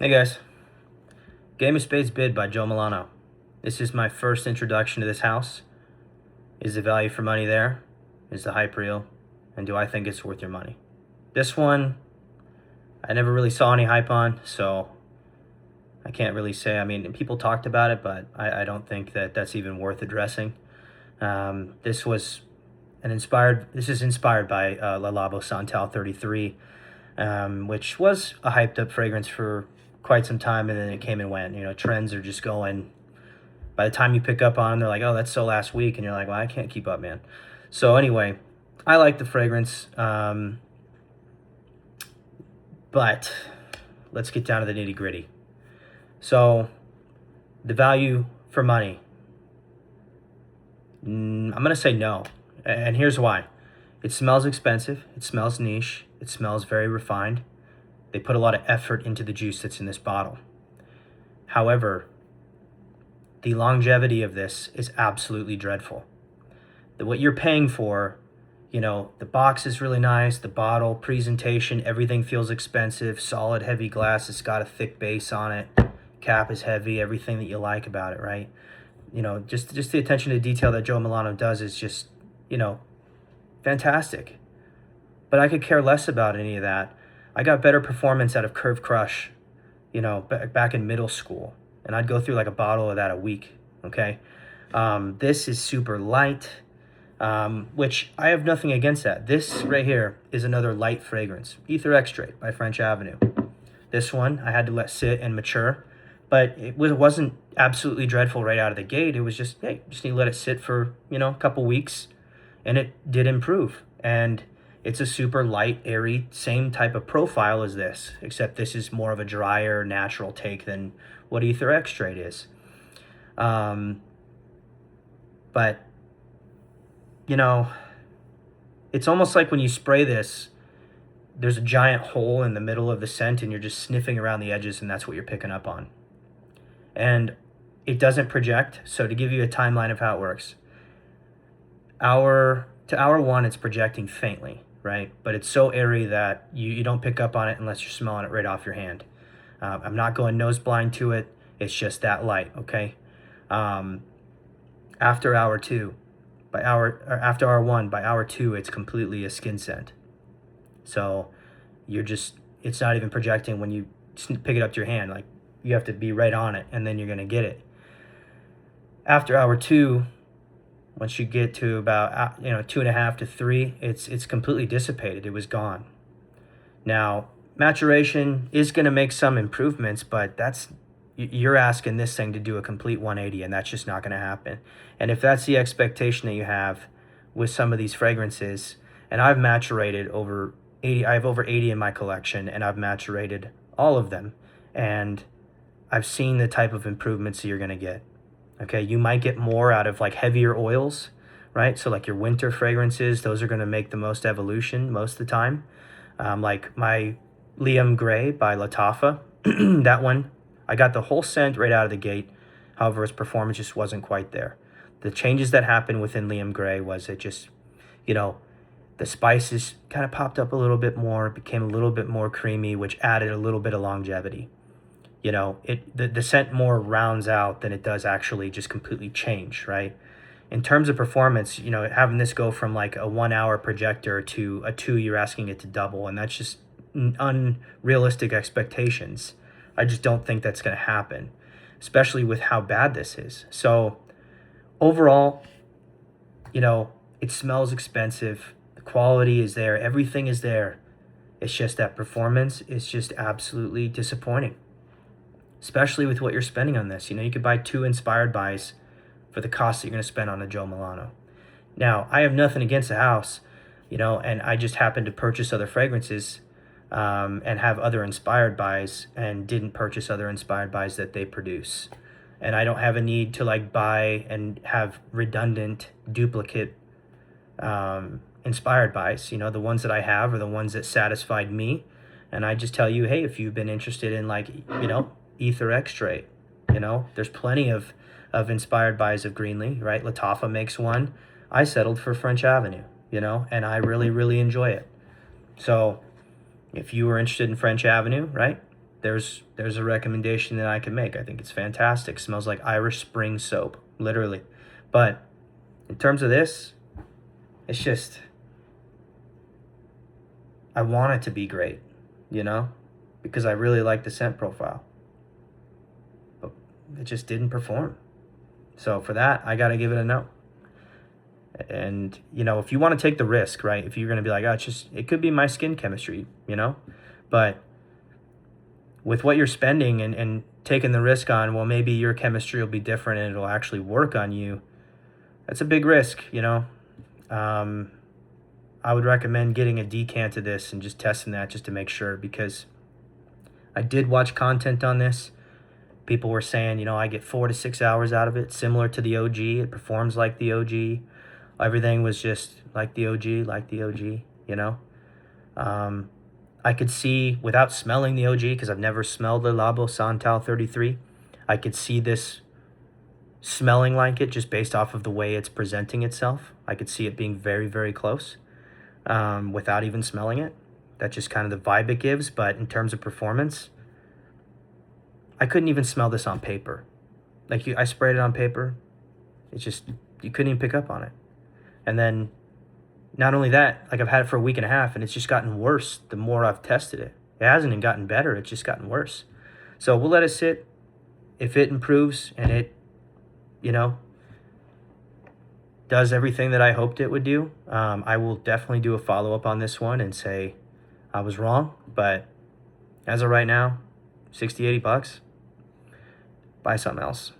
Hey guys, Game of Spades bid by Joe Milano. This is my first introduction to this house. Is the value for money there? Is the hype real? And do I think it's worth your money? This one, I never really saw any hype on, so I can't really say. I mean, people talked about it, but I don't think that that's even worth addressing. This is inspired by La Labo Santal 33, which was a hyped up fragrance for quite some time, and then it came and went. You know, trends are just going. By the time you pick up on them, they're like, oh, that's so last week, and you're like, well, I can't keep up, man. So anyway, I like the fragrance, but let's get down to the nitty gritty. So the value for money, I'm gonna say no, and here's why. It smells expensive, it smells niche, it smells very refined. They put a lot of effort into the juice that's in this bottle. However, the longevity of this is absolutely dreadful. What you're paying for, you know, the box is really nice, the bottle, presentation, everything feels expensive, solid heavy glass, it's got a thick base on it, cap is heavy, everything that you like about it, right? You know, just the attention to detail that Joe Milano does is just, you know, fantastic. But I could care less about any of that. I got better performance out of Curve Crush, you know, back in middle school. And I'd go through like a bottle of that a week, okay? This is super light, which I have nothing against that. This right here is another light fragrance, Ether Extrait by French Avenue. This one I had to let sit and mature, but it wasn't absolutely dreadful right out of the gate. It was just, hey, just need to let it sit for, you know, a couple weeks, and it did improve. And it's a super light, airy, same type of profile as this, except this is more of a drier, natural take than what Ether Extrait is. But, you know, it's almost like when you spray this, there's a giant hole in the middle of the scent and you're just sniffing around the edges, and that's what you're picking up on. And it doesn't project, so to give you a timeline of how it works, hour 1, it's projecting faintly, right? But it's so airy that you don't pick up on it unless you're smelling it right off your hand. I'm not going nose blind to it. It's just that light, okay? After hour 2, after hour 1, by hour 2, it's completely a skin scent. So it's not even projecting when you pick it up to your hand. Like, you have to be right on it, and then you're gonna get it. After hour 2, once you get to about 2.5 to 3, it's completely dissipated. It was gone. Now, maturation is going to make some improvements, but you're asking this thing to do a complete 180, and that's just not going to happen. And if that's the expectation that you have with some of these fragrances, and I've maturated over 80, I have over 80 in my collection, and I've maturated all of them, and I've seen the type of improvements that you're going to get. Okay, you might get more out of like heavier oils, right? So like your winter fragrances, those are going to make the most evolution most of the time. Like my Liam Gray by Lattafa, that one, I got the whole scent right out of the gate. However, its performance just wasn't quite there. The changes that happened within Liam Gray was it just, you know, the spices kind of popped up a little bit more, became a little bit more creamy, which added a little bit of longevity. You know, the scent more rounds out than it does actually just completely change, right? In terms of performance, you know, having this go from like a 1 hour projector to a 2, you're asking it to double, and that's just unrealistic expectations. I just don't think that's going to happen, especially with how bad this is. So overall, you know, it smells expensive. The quality is there. Everything is there. It's just that performance is just absolutely disappointing, especially with what you're spending on this. You know, you could buy 2 inspired buys for the cost that you're going to spend on a Joe Milano. Now, I have nothing against the house, you know, and I just happened to purchase other fragrances and have other inspired buys, and didn't purchase other inspired buys that they produce. And I don't have a need to like buy and have redundant duplicate inspired buys. You know, the ones that I have are the ones that satisfied me. And I just tell you, hey, if you've been interested in like, you know, Ether Extrait, you know, there's plenty of inspired buys of Greenlee, right? Lattafa makes one. I settled for French Avenue, you know, and I really, really enjoy it. So if you were interested in French Avenue, right, there's a recommendation that I can make. I think it's fantastic. Smells like Irish Spring soap, literally. But in terms of this, it's just, I want it to be great, you know, because I really like the scent profile. But it just didn't perform. So for that, I got to give it a no. And, you know, if you want to take the risk, right, if you're going to be like, oh, it could be my skin chemistry, you know, but with what you're spending and taking the risk on, well, maybe your chemistry will be different and it'll actually work on you. That's a big risk, you know. I would recommend getting a decant of this and just testing that just to make sure, because I did watch content on this. People were saying, you know, I get 4 to 6 hours out of it, similar to the OG. It performs like the OG. Everything was just like the OG, you know. I could see, without smelling the OG, because I've never smelled the Labo Santal 33, I could see this smelling like it just based off of the way it's presenting itself. I could see it being very, very close without even smelling it. That's just kind of the vibe it gives. But in terms of performance, I couldn't even smell this on paper. Like, I sprayed it on paper. It's just, you couldn't even pick up on it. And then not only that, like, I've had it for a week and a half and it's just gotten worse the more I've tested it. It hasn't even gotten better. It's just gotten worse. So we'll let it sit. If it improves and it, you know, does everything that I hoped it would do, I will definitely do a follow-up on this one and say I was wrong. But as of right now, $60, $80, buy something else.